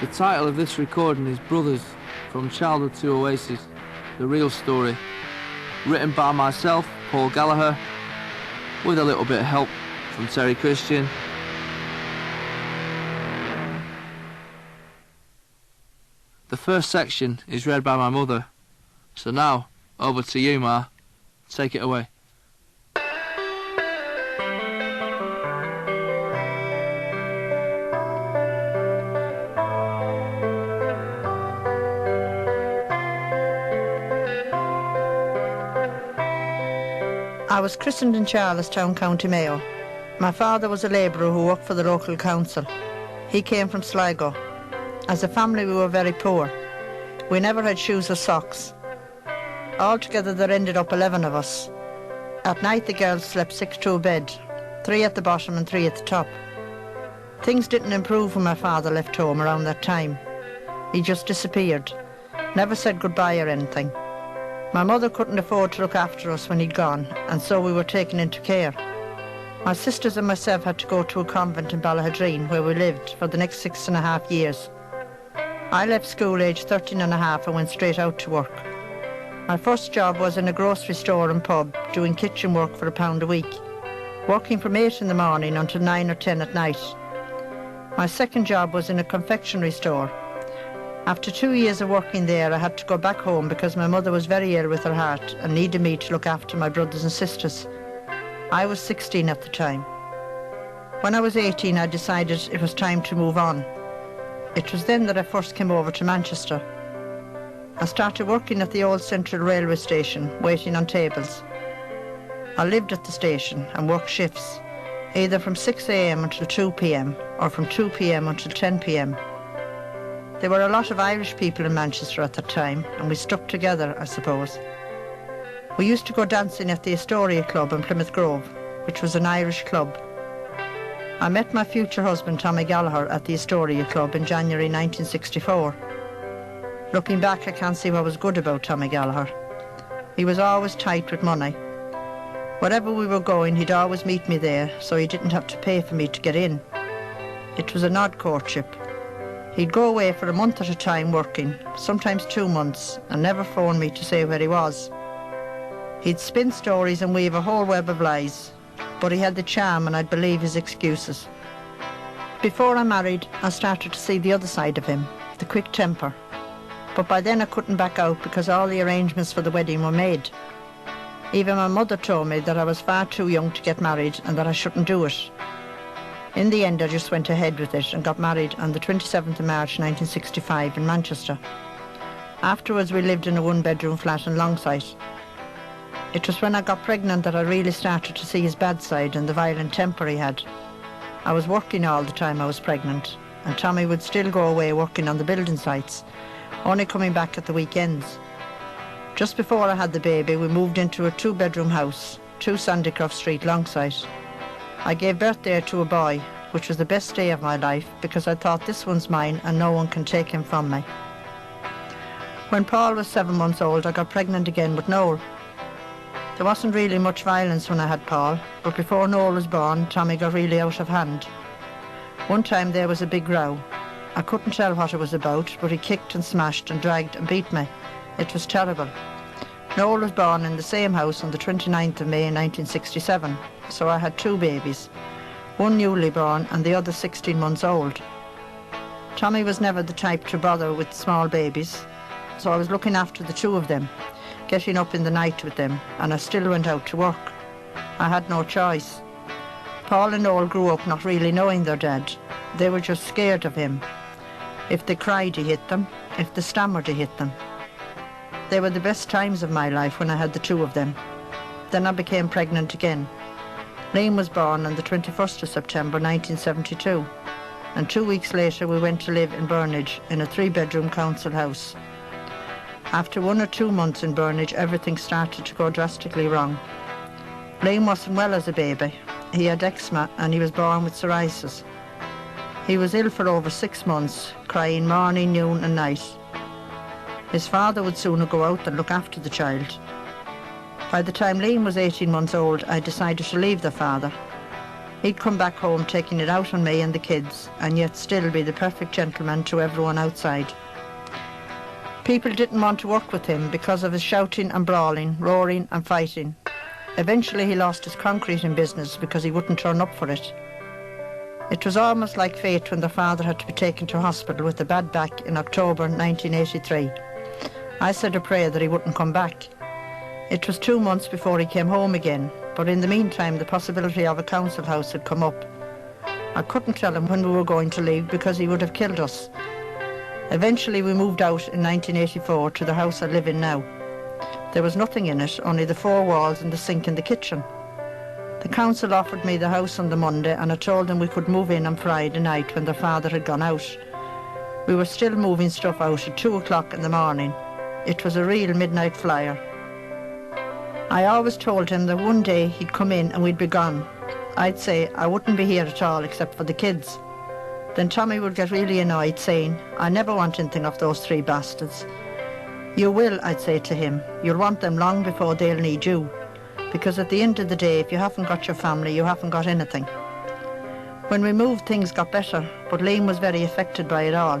The title of this recording is Brothers, From Childhood to Oasis, The Real Story. Written by myself, Paul Gallagher, with a little bit of help from Terry Christian. The first section is read by my mother. So now, over to you, Ma. Take it away. I was christened in Charlestown, County Mayo. My father was a labourer who worked for the local council. He came from Sligo. As a family we were very poor. We never had shoes or socks. Altogether there ended up 11 of us. At night the girls slept 6 to a bed, 3 at the bottom and 3 at the top. Things didn't improve when my father left home around that time. He just disappeared, never said goodbye or anything. My mother couldn't afford to look after us when he'd gone, and so we were taken into care. My sisters and myself had to go to a convent in Ballahadreen, where we lived for the next 6.5 years. I left school aged 13 and a half and went straight out to work. My first job was in a grocery store and pub, doing kitchen work for £1 a week, working from 8 in the morning until 9 or 10 at night. My second job was in a confectionery store. After 2 years of working there, I had to go back home because my mother was very ill with her heart and needed me to look after my brothers and sisters. I was 16 at the time. When I was 18, I decided it was time to move on. It was then that I first came over to Manchester. I started working at the old Central Railway station, waiting on tables. I lived at the station and worked shifts, either from 6 a.m. until 2 p.m. or from 2 p.m. until 10 p.m. There were a lot of Irish people in Manchester at that time, and we stuck together, I suppose. We used to go dancing at the Astoria Club in Plymouth Grove, which was an Irish club. I met my future husband, Tommy Gallagher, at the Astoria Club in January 1964. Looking back, I can't see what was good about Tommy Gallagher. He was always tight with money. Wherever we were going, he'd always meet me there, so he didn't have to pay for me to get in. It was an odd courtship. He'd go away for a month at a time working, sometimes 2 months, and never phone me to say where he was. He'd spin stories and weave a whole web of lies, but he had the charm and I'd believe his excuses. Before I married, I started to see the other side of him, the quick temper. But by then I couldn't back out because all the arrangements for the wedding were made. Even my mother told me that I was far too young to get married and that I shouldn't do it. In the end, I just went ahead with it and got married on the 27th of March 1965 in Manchester. Afterwards, we lived in a one-bedroom flat in Longsight. It was when I got pregnant that I really started to see his bad side and the violent temper he had. I was working all the time I was pregnant, and Tommy would still go away working on the building sites, only coming back at the weekends. Just before I had the baby, we moved into a 2-bedroom house, 2 Sandycroft Street, Longsight. I gave birth there to a boy, which was the best day of my life because I thought this one's mine and no one can take him from me. When Paul was 7 months old, I got pregnant again with Noel. There wasn't really much violence when I had Paul, but before Noel was born, Tommy got really out of hand. One time there was a big row. I couldn't tell what it was about, but he kicked and smashed and dragged and beat me. It was terrible. Noel was born in the same house on the 29th of May 1967, so I had 2 babies, one newly born and the other 16 months old. Tommy was never the type to bother with small babies, so I was looking after the 2 of them, getting up in the night with them, and I still went out to work. I had no choice. Paul and Noel grew up not really knowing their dad. They were just scared of him. If they cried, he hit them. If they stammered, he hit them. They were the best times of my life when I had the 2 of them. Then I became pregnant again. Liam was born on the 21st of September 1972, and 2 weeks later we went to live in Burnage in a 3-bedroom council house. After 1 or 2 months in Burnage, everything started to go drastically wrong. Liam wasn't well as a baby. He had eczema and he was born with psoriasis. He was ill for over 6 months, crying morning, noon and night. His father would sooner go out than look after the child. By the time Liam was 18 months old, I decided to leave the father. He'd come back home taking it out on me and the kids, and yet still be the perfect gentleman to everyone outside. People didn't want to work with him because of his shouting and brawling, roaring and fighting. Eventually he lost his concreting business because he wouldn't turn up for it. It was almost like fate when their father had to be taken to hospital with a bad back in October 1983. I said a prayer that he wouldn't come back. It was 2 months before he came home again, but in the meantime the possibility of a council house had come up. I couldn't tell him when we were going to leave because he would have killed us. Eventually we moved out in 1984 to the house I live in now. There was nothing in it, only the 4 walls and the sink in the kitchen. The council offered me the house on the Monday, and I told them we could move in on Friday night when their father had gone out. We were still moving stuff out at 2 o'clock in the morning. It was a real midnight flyer. I always told him that one day he'd come in and we'd be gone. I'd say I wouldn't be here at all except for the kids. Then Tommy would get really annoyed, saying, "I never want anything of those 3 bastards." "You will," I'd say to him. "You'll want them long before they'll need you. Because at the end of the day, if you haven't got your family, you haven't got anything." When we moved, things got better, but Liam was very affected by it all.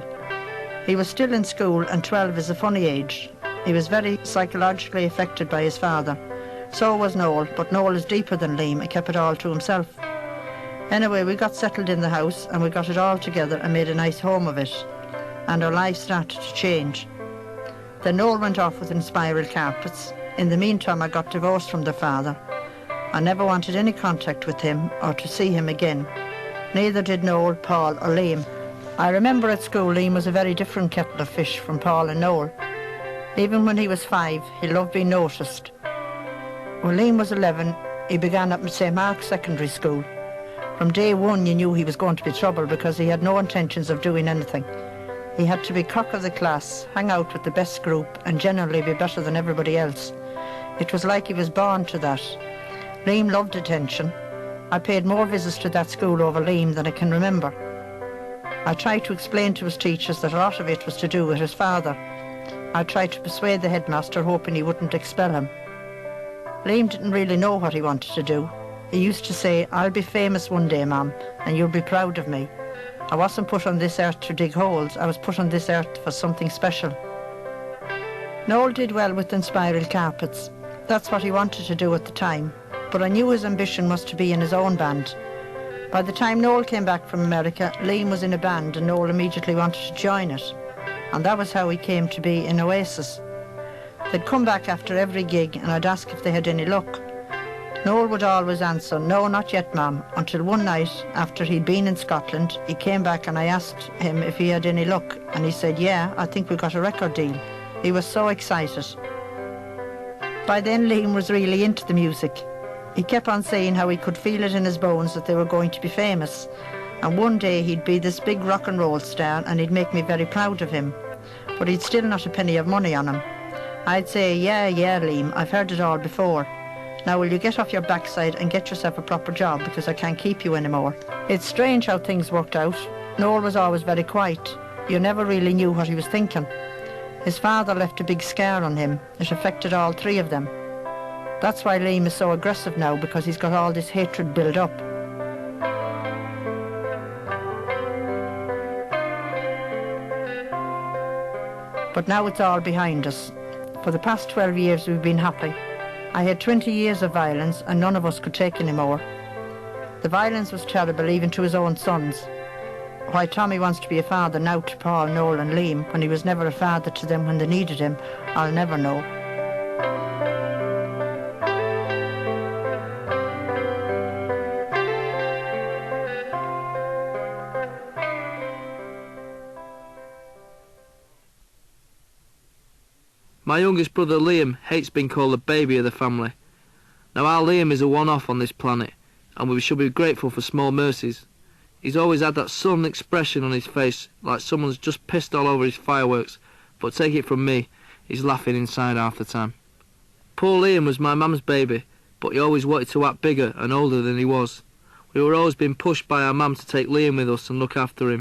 He was still in school, and 12 is a funny age. He was very psychologically affected by his father. So was Noel, but Noel is deeper than Liam and kept it all to himself. Anyway, we got settled in the house and we got it all together and made a nice home of it. And our lives started to change. Then Noel went off with spiral carpets. In the meantime, I got divorced from their father. I never wanted any contact with him or to see him again. Neither did Noel, Paul or Liam. I remember at school Liam was a very different kettle of fish from Paul and Noel. Even when he was 5, he loved being noticed. When Liam was 11, he began at St. Mark's Secondary School. From day one you knew he was going to be trouble because he had no intentions of doing anything. He had to be cock of the class, hang out with the best group and generally be better than everybody else. It was like he was born to that. Liam loved attention. I paid more visits to that school over Liam than I can remember. I tried to explain to his teachers that a lot of it was to do with his father. I tried to persuade the headmaster, hoping he wouldn't expel him. Liam didn't really know what he wanted to do. He used to say, "I'll be famous one day, Mum, and you'll be proud of me. I wasn't put on this earth to dig holes. I was put on this earth for something special." Noel did well with the spiral carpets. That's what he wanted to do at the time. But I knew his ambition was to be in his own band. By the time Noel came back from America, Liam was in a band and Noel immediately wanted to join it. And that was how he came to be in Oasis. They'd come back after every gig and I'd ask if they had any luck. Noel would always answer, "No, not yet, Mum," until one night, after he'd been in Scotland, he came back and I asked him if he had any luck, and he said, "Yeah, I think we got a record deal." He was so excited. By then Liam was really into the music. He kept on saying how he could feel it in his bones that they were going to be famous, and one day he'd be this big rock and roll star and he'd make me very proud of him, but he'd still not a penny of money on him. I'd say, yeah, Liam, I've heard it all before. Now will you get off your backside and get yourself a proper job because I can't keep you anymore." It's strange how things worked out. Noel was always very quiet. You never really knew what he was thinking. His father left a big scar on him. It affected all 3 of them. That's why Liam is so aggressive now, because he's got all this hatred built up. But now it's all behind us. For the past 12 years we've been happy. I had 20 years of violence and none of us could take any more. The violence was terrible even to his own sons. Why Tommy wants to be a father now to Paul, Noel and Liam when he was never a father to them when they needed him, I'll never know. My youngest brother Liam hates being called the baby of the family. Now our Liam is a one-off on this planet, and we should be grateful for small mercies. He's always had that sullen expression on his face, like someone's just pissed all over his fireworks, but take it from me, he's laughing inside half the time. Poor Liam was my mum's baby, but he always wanted to act bigger and older than he was. We were always being pushed by our mum to take Liam with us and look after him.